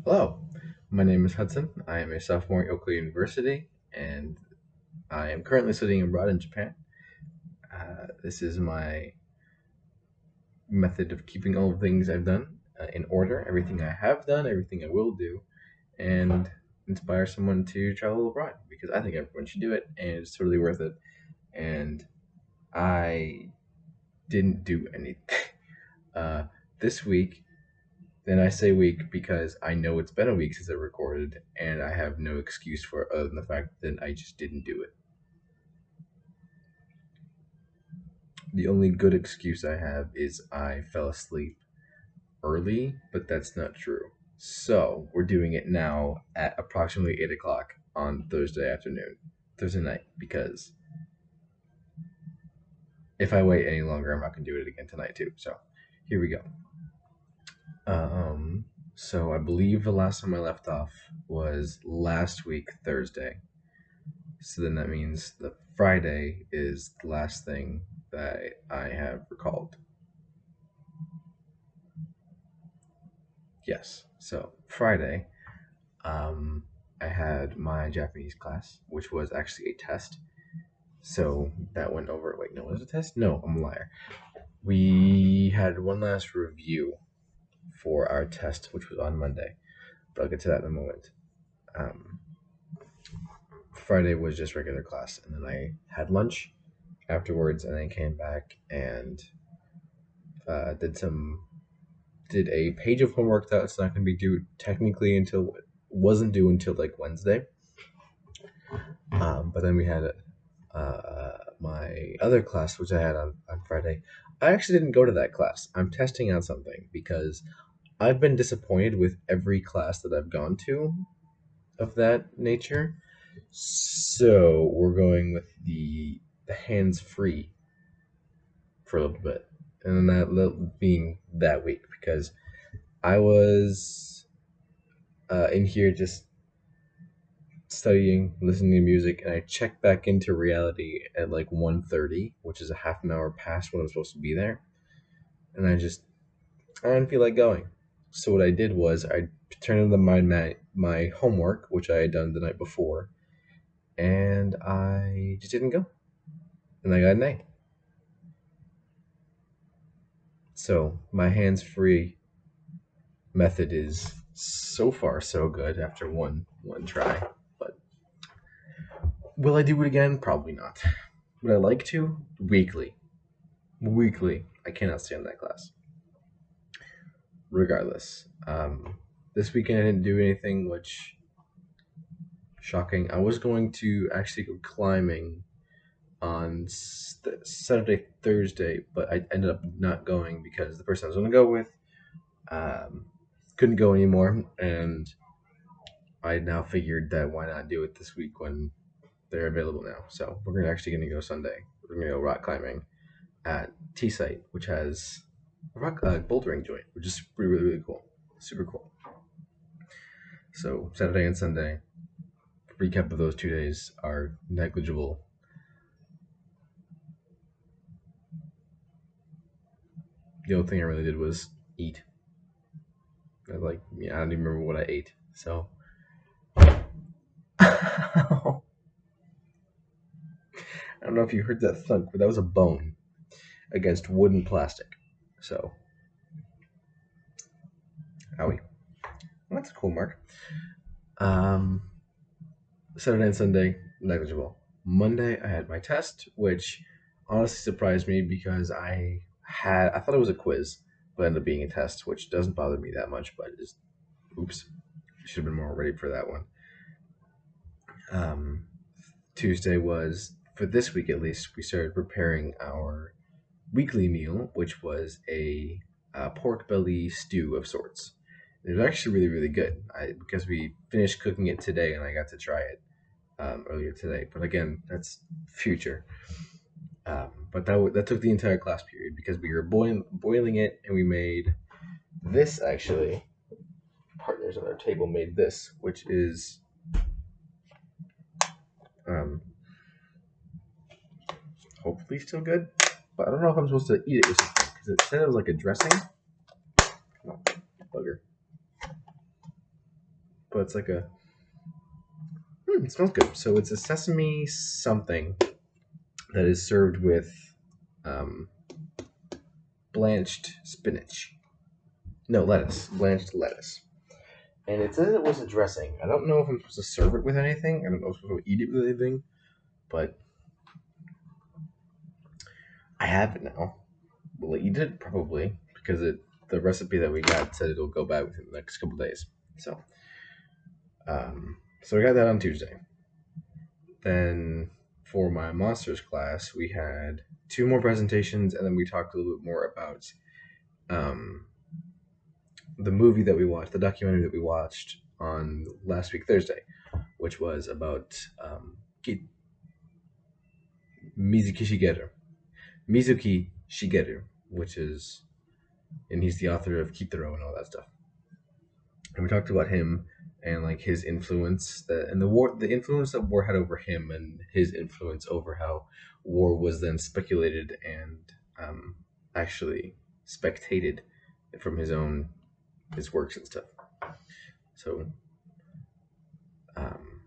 Hello, my name is Hudson. I am a sophomore at Oakland University, and I am currently studying abroad in Japan. This is my method of keeping all the things I've done in order, everything I have done, everything I will do, and inspire someone to travel abroad because I think everyone should do it, and it's totally worth it. And I didn't do anything uh, this week. Then I say week because I know it's been a week since I recorded, and I have no excuse for it other than the fact that I just didn't do it. The only good excuse I have is I fell asleep early, but that's not true. So we're doing it now at approximately 8 o'clock on Thursday night, because if I wait any longer, I'm not gonna do it again tonight too. So here we go. Um, so I believe the last time I left off was last week Thursday. So then that means the Friday is the last thing that I have recalled. Yes. So Friday, um, I had my Japanese class, which was actually a test. So that went over. Wait, no, was it a test? No, I'm a liar. We had one last review for our test, which was on Monday, but I'll get to that in a moment. Um, Friday was just regular class, and then I had lunch afterwards, and then came back and did a page of homework that's not going to be due technically until wasn't due until like Wednesday. But then we had my other class, which I had on Friday. I actually didn't go to that class. I'm testing out something because I've been disappointed with every class that I've gone to of that nature. So we're going with the hands free for a little bit, and then being that week because I was in here just studying, listening to music, and I checked back into reality at like 1:30, which is a half an hour past when I'm supposed to be there. And I didn't feel like going. So what I did was I turned in my homework, which I had done the night before, and I just didn't go. And I got an A. So my hands free method is so far so good after one try. But will I do it again? Probably not. Would I like to? Weekly. Weekly. I cannot stand that class. Regardless, this weekend I didn't do anything, which shocking. I was going to actually go climbing on Saturday, Thursday, but I ended up not going because the person I was going to go with um, couldn't go anymore, and I now figured that why not do it this week when they're available now. So we're actually going to go Sunday. We're going to go rock climbing at T Site, which has a rock bouldering joint, which is really cool, super cool. So Saturday and Sunday, recap of those 2 days are negligible. The only thing I really did was eat. I don't even remember what I ate. So I don't know if you heard that thunk, but that was a bone against wood and plastic. So, owie. Well, that's a cool mark. Um, Saturday and Sunday, negligible. Monday, I had my test, which honestly surprised me because I thought it was a quiz, but ended up being a test, which doesn't bother me that much, but just, oops, should have been more ready for that one. Um, Tuesday was, for this week at least, we started preparing our weekly meal, which was a pork belly stew of sorts. It was actually really good. Because we finished cooking it today and I got to try it earlier today. But again, that's future. But that took the entire class period because we were boiling it, and we made this actually. Partners on our table made this, which is um, hopefully still good. But I don't know if I'm supposed to eat it with something because it said it was like a dressing. Come on, bugger. but it's like it smells good. So it's a sesame something that is served with um, blanched spinach. No, lettuce. Blanched lettuce. And it says it was a dressing. I don't know if I'm supposed to serve it with anything. I don't know if I'm supposed to eat it with anything. But I have it now. We'll eat it probably because the recipe that we got said it'll go bad within the next couple days. So we got that on Tuesday. Then for my monsters class, we had two more presentations, and then we talked a little bit more about um, the movie that we watched, the documentary that we watched on last week Thursday, which was about Mizuki Shigeru. Mizuki Shigeru, which is, and he's the author of Kitaro and all that stuff. And we talked about him and like his influence and the influence that war had over him, and his influence over how war was then speculated and actually spectated from his works and stuff. So um,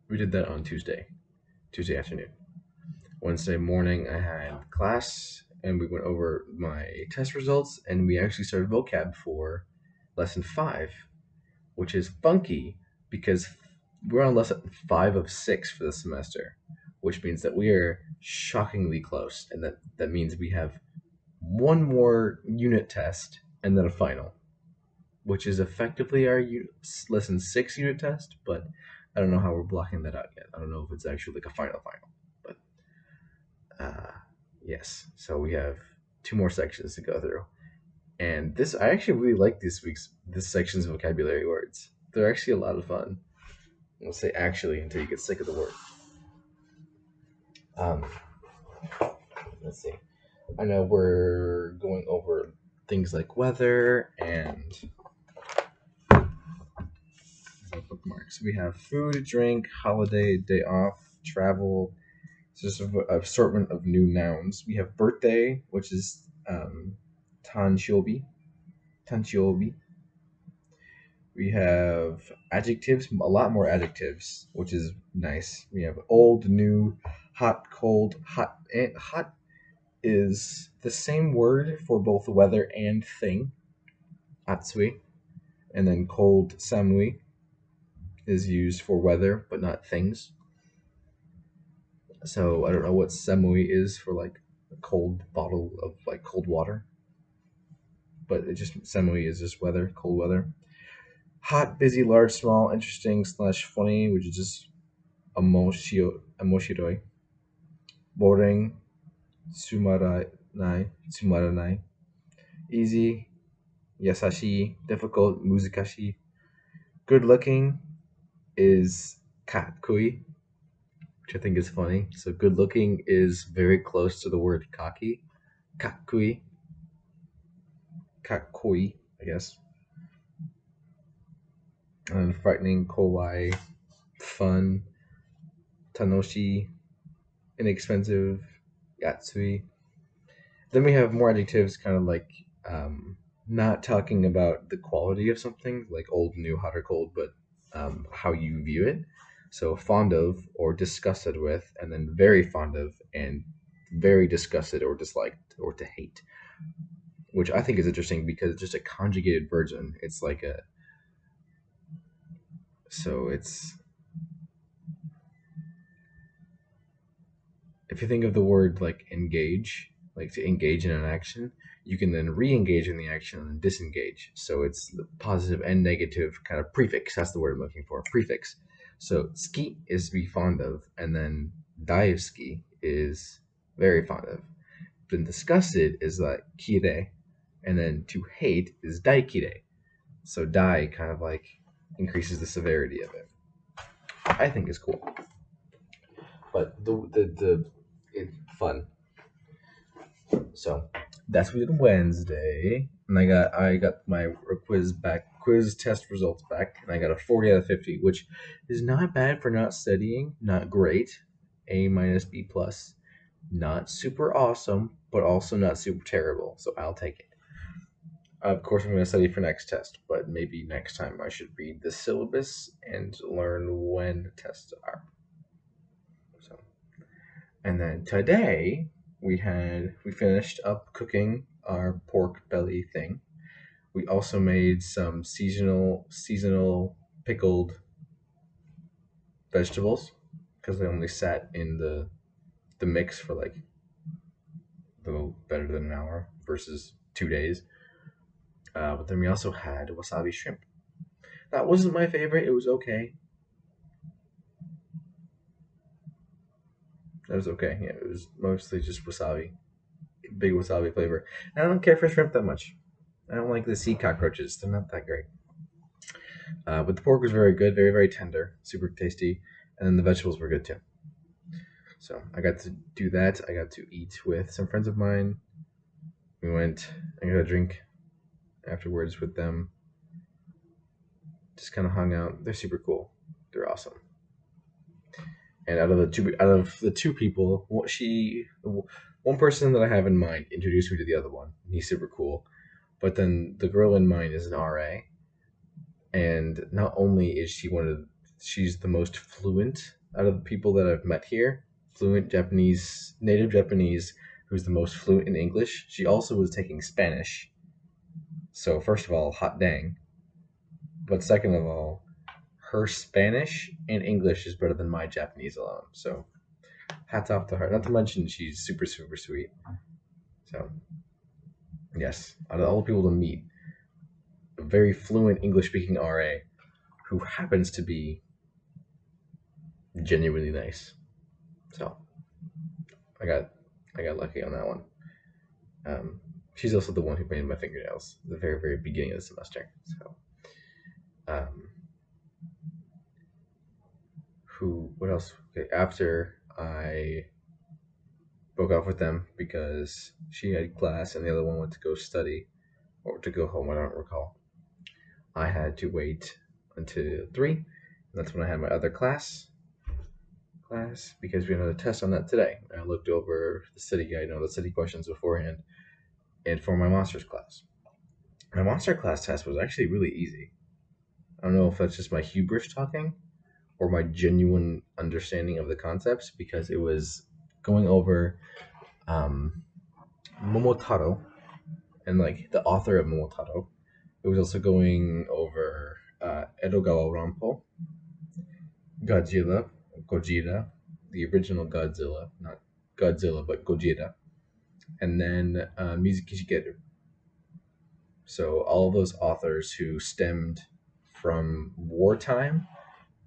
we did that on Tuesday afternoon. Wednesday morning, I had class and we went over my test results, and we actually started vocab for lesson 5, which is funky because we're on lesson 5 of 6 for the semester, which means that we are shockingly close, and that means we have one more unit test and then a final, which is effectively our lesson 6 unit test, but I don't know how we're blocking that out yet. I don't know if it's actually like a final, but yes. So we have 2 more sections to go through, and I actually really like this section's vocabulary words. They're actually a lot of fun. We'll say actually until you get sick of the word. Um, let's see. I know we're going over things like weather and bookmarks. We have food, drink, holiday, day off, travel. It's just an assortment of new nouns. We have birthday, which is tanshobi. Tanshobi. We have adjectives, a lot more adjectives, which is nice. We have old, new, hot, cold, hot, and hot is the same word for both weather and thing, atsui, and then cold, samui, is used for weather but not things. So I don't know what samui is for like a cold bottle of like cold water, but it just samui is just weather, cold weather. Hot, busy, large, small, interesting / funny, which is just emoshiroi. Boring, tsumaranai. Easy, yasashi. Difficult, muzikashi. Good looking is kakkui, which I think is funny. So good looking is very close to the word kaki. Kakkui. Kakkui, I guess. And frightening, kawaii, fun, tanoshi, inexpensive, yatsui. Then we have more adjectives, kind of like not talking about the quality of something, like old, new, hot, or cold, but how you view it. So fond of or disgusted with, and then very fond of and very disgusted or disliked or to hate, which I think is interesting because it's just a conjugated version. It's like a so it's if you think of the word like engage, like to engage in an action, you can then re-engage in the action and disengage. So it's the positive and negative kind of prefix. That's the word I'm looking for. Prefix. So ski is to be fond of, and then daisuki is very fond of. Then disgusted is like kire, and then to hate is daikire. So dai kind of like increases the severity of it. I think is cool, but the it's fun. So that's what we did Wednesday, and I got my quiz test results back, and I got a 40 out of 50, which is not bad for not studying. Not great, A minus B plus, not super awesome, but also not super terrible. So I'll take it. Of course, I'm going to study for next test, but maybe next time I should read the syllabus and learn when the tests are. So, and then today we finished up cooking our pork belly thing. We also made some seasonal pickled vegetables because they only sat in the mix for like a little better than an hour versus 2 days. But then we also had wasabi shrimp. That wasn't my favorite. It was okay. That was okay. Yeah, it was mostly just wasabi, big wasabi flavor. And I don't care for shrimp that much. I don't like the sea cockroaches. They're not that great. But the pork was very good, very very tender, super tasty, and then the vegetables were good too. So I got to do that. I got to eat with some friends of mine. We went. I got a drink afterwards with them. Just kind of hung out. They're super cool. They're awesome. And out of the two people, one person that I have in mind introduced me to the other one. He's super cool, but then the girl in mind is an RA, and not only is she's the most fluent out of the people that I've met here, fluent Japanese, native Japanese, who's the most fluent in English. She also was taking Spanish. So first of all, hot dang. But second of all, her Spanish and English is better than my Japanese alone. So hats off to her. Not to mention she's super super sweet. So yes, out of all the people to meet, a very fluent English speaking RA who happens to be genuinely nice. So I got I got lucky on that one. Um, she's also the one who painted my fingernails at the very very beginning of the semester. So um, who what else? Okay, after I broke off with them because she had class and the other one went to go study or to go home. I don't recall. I had to wait until 3. And that's when I had my other class because we had another test on that today. I looked over the city guide, the city questions beforehand, and for my monsters class. My monster class test was actually really easy. I don't know if that's just my hubris talking or my genuine understanding of the concepts because it was going over um, Momotaro and like the author of Momotaro. It was also going over Edogawa Rampo, Gojira, the original Godzilla, not Godzilla, but Gojira, and then Mizuki Shigeru. So all of those authors who stemmed from wartime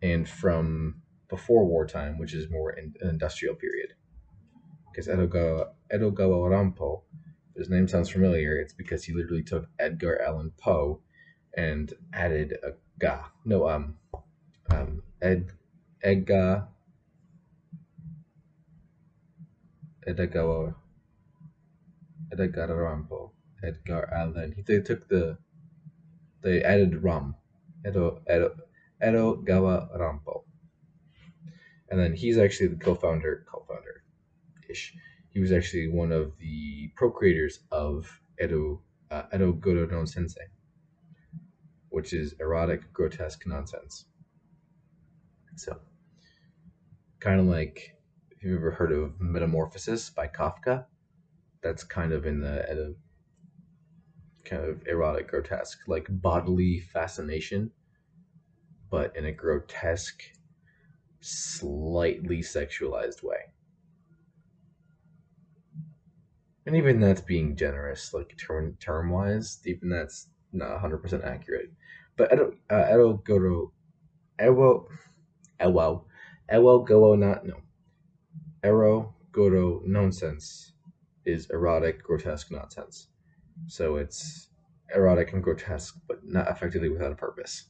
and from before wartime, which is more in an industrial period. Because Edogawa Rampo, his name sounds familiar. It's because he literally took Edgar Allan Poe and added a ga. No, Edgar Edagawa Edgar Rampo, Edgar Allan. They took they added rum, Edo Gawa Rampo, and then he's actually the co-founder ish. He was actually one of the procreators of Edo Goro no Sensei, which is erotic grotesque nonsense. So kind of like if you've ever heard of Metamorphosis by Kafka, that's kind of in the Edo kind of erotic grotesque, like bodily fascination, but in a grotesque, slightly sexualized way. And even that's being generous, like term wise, even that's not 100% accurate. But Edo Goro, Ewo, Ewo, Ewo Goro not, no. Ero Goro nonsense is erotic, grotesque nonsense. So it's erotic and grotesque, but not effectively without a purpose.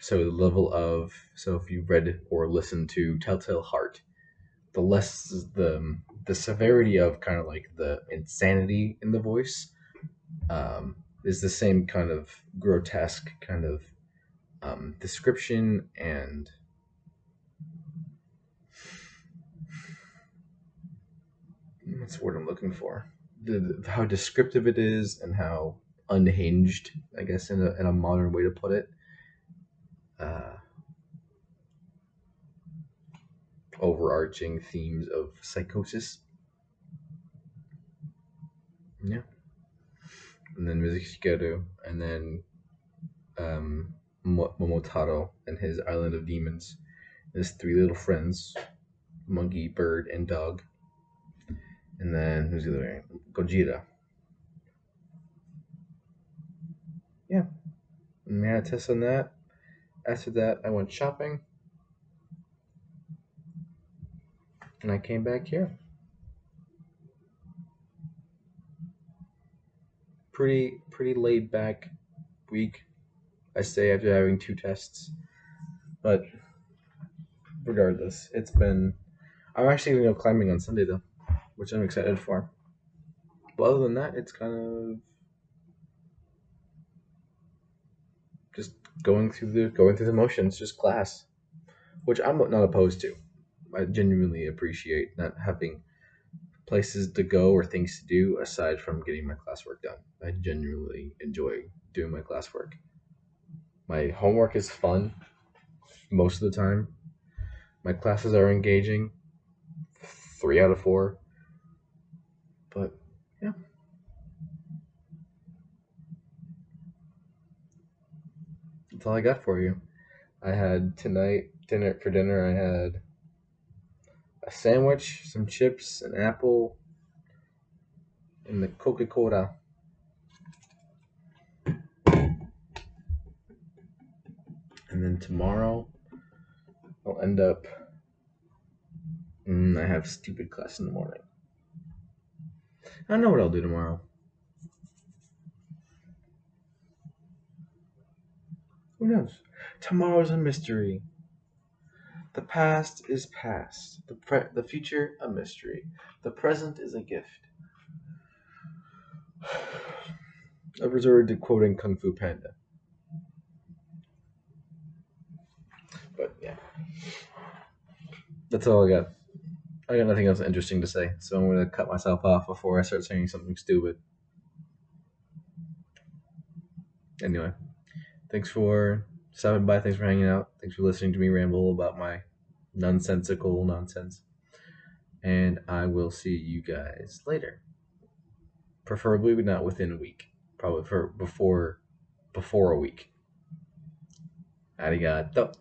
So the level of if you read or listened to Telltale Heart, the less the severity of kind of like the insanity in the voice is the same kind of grotesque kind of description and what's the word I'm looking for? How descriptive it is and how unhinged, I guess, in a modern way to put it. Uh, Overarching themes of psychosis. Yeah. And then Mizuki Shigeru, and then Momotaro and his Island of Demons. His three little friends, monkey, bird, and dog. And then who's the other one? Gojira. Yeah. And we had a test on that. After that, I went shopping, and I came back here. Pretty laid back week, I say, after having two tests. But regardless, it's been. I'm actually going to go climbing on Sunday though, which I'm excited for. But other than that, it's kind of just going through the motions, just class, which I'm not opposed to. I genuinely appreciate not having places to go or things to do aside from getting my classwork done. I genuinely enjoy doing my classwork. My homework is fun most of the time. My classes are engaging, 3 out of 4. But yeah, that's all I got for you. I had tonight dinner for dinner. I had a sandwich, some chips, an apple, and the Coca Cola. And then tomorrow, I'll end up. I have stupid class in the morning. I don't know what I'll do tomorrow. Who knows? Tomorrow's a mystery. The past is past. The future a mystery. The present is a gift. I've resorted to quoting Kung Fu Panda. But yeah, that's all I got. I got nothing else interesting to say, so I'm gonna cut myself off before I start saying something stupid. Anyway, thanks for stopping by. Thanks for hanging out. Thanks for listening to me ramble about my nonsensical nonsense. And I will see you guys later. Preferably not within a week. Probably for before a week. Arigato.